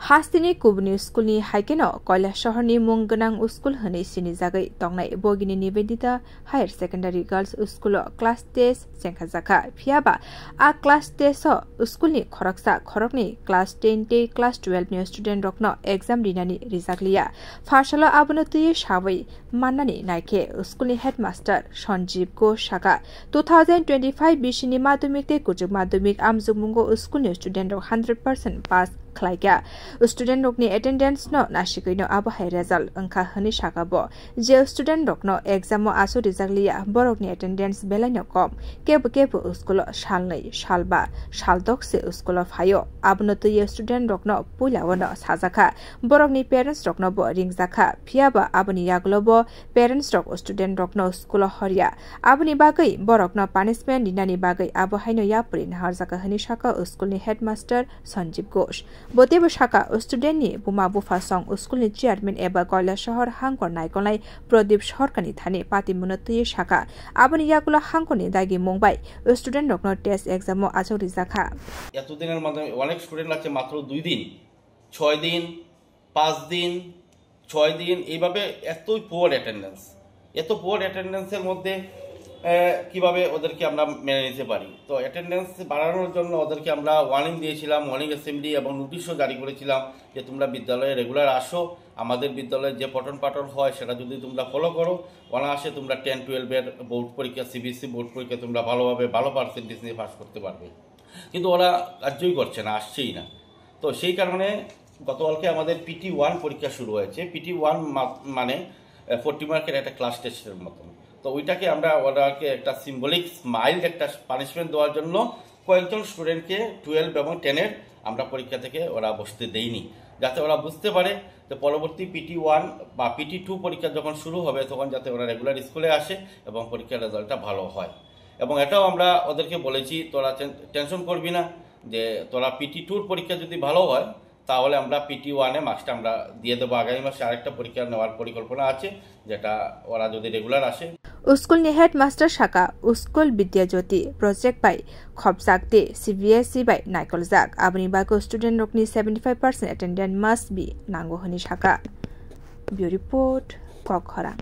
हास्तिनि कुबुनि स्कुलनि हाइकेनो कैलाश शहरनि मुंगोनां स्कुल होनै सिनिजागै तंनाय बगिनि Nivedita higher secondary girls school class test सेंखाजाखा फियाबा आ क्लास टेस्ट स्कुलनि खरकसा खरकनि क्लास 10 ते क्लास 12 नि स्टुडेन्ट रकनो एग्जाम दिनानि रिजाल्टलिया फारसाल आबनो तुय सावै माननानि नायखे स्कुलनि हेडमास्टर सञ्जीव घोष साका 2025 बिसिनि माध्यमिक ते कुजुग माध्यमिक आमजुगमुंगो स्कुलनि स्टुडेन्ट 100% पास खलाइका स्टुडेन्ट रकनि एटेन्डेन्स न नासिकैनो आबहाय रिजाल्ट अंखा हनि साकाबो जे स्टुडेन्ट रकनो एग्जाम आसो रिजाल्टलिया बरकनि एटेन्डेन्स बेलायनो कम केबो स्कुल सालनै सालबा सालदकसे स्कुल फायो आबनो तुय स्टुडेन्ट रकनो पुलावनो साजाखा बरकनि पेरेन्ट्स रकनो बो रिंजाखा फियाबा आबनि यागलोबो पेरेन्ट्स रक स्टुडेन्ट रकनो स्कुल हरिया आबनि बागै बरकनो पानिशमेन्ट दिनानि बागै आबहायनो यापुरि नारजाका हनि साका स्कुलनि हेडमास्टर सञ्जीव घोष बोतेबो साका स्टुडेन्टनि बुमा बुफा सं स्कुलनि चेयारमेन एबा कैलाश शहर हांकर नायकनाय प्रदीप सरकारनि थाने पाति मुनतुय साका आबनि यागुला हांकरनि दागि मुंबाय स्टुडेन्ट रकनो टेस्ट एग्जामो आचौरि जाखा এতদিনের মধ্যে অনেক স্টুডেন্ট আছে মাত্র 2 দিন 6 দিন 5 দিন 6 দিন এইভাবে এতই পুয়ার অ্যাটেন্ডেন্সের মধ্যে কিভাবে ওদেরকে আমরা মেনে নিতে পারি তো অ্যাটেন্ডেন্স বাড়ানোর জন্য ওদেরকে আমরা ওয়ার্নিং দিয়েছিলাম ওয়ার্নিং অ্যাসেম্বলি এবং নোটিশও জারি করেছিলাম যে তোমরা বিদ্যালয়ে রেগুলার আসো আমাদের বিদ্যালয়ে যে পঠন পাঠন হয় সেটা যদি তোমরা ফলো করো অনায়াসে তোমরা 10-12 এর বোর্ড পরীক্ষা সিবিএসসি বোর্ড পরীক্ষা তোমরা ভালো পার্সেন্টেজ নিয়ে পাস করতে পারবে কিন্তু ওরা কার্যই করছে না আসছেই না তো সেই কারণে গতকালকে আমাদের PT1 পরীক্ষা শুরু হয়েছে PT1 মানে 40 মার্কের একটা ক্লাস টেস্টের মতন তো ওইটাকে আমরা ওদেরকে একটা সিম্বলিক মাইল্ড একটা পানিশমেন্ট দেওয়ার জন্য কয়েকজন স্টুডেন্টকে 12 এবং 10 এর আমরা পরীক্ষা থেকে ওরা বসতে দেইনি যাতে ওরা বুঝতে পারে যে পরবর্তী PT1 বা PT2 পরীক্ষা যখন শুরু হবে তখন যাতে ওরা রেগুলার স্কুলে আসে এবং পরীক্ষার রেজাল্টটা ভালো হয় এবং এটাও আমরা ওদেরকে বলেছি তোরা টেনশন করবি না যে তোরা PT2 এর পরীক্ষা যদি ভালো হয় তাহলে আমরা PT1 এ মার্কসটা আমরা দিয়ে দেব আগামী মাসে আরেকটা পরীক্ষা নেওয়ার পরিকল্পনা আছে যেটা ওরা যদি রেগুলার আসে स्कुलनि हेडमास्टर साका स्कुल विद्याज्योति प्रोजेक्ट बाय खबजाकते CBSE बाय नायकलजाक आबनि बागो स्टुडेन्ट रकनि 75% एटेन्डेन्स मस्ट बी नांगो हनि साका ब्यू रिपोर्ट कखरा।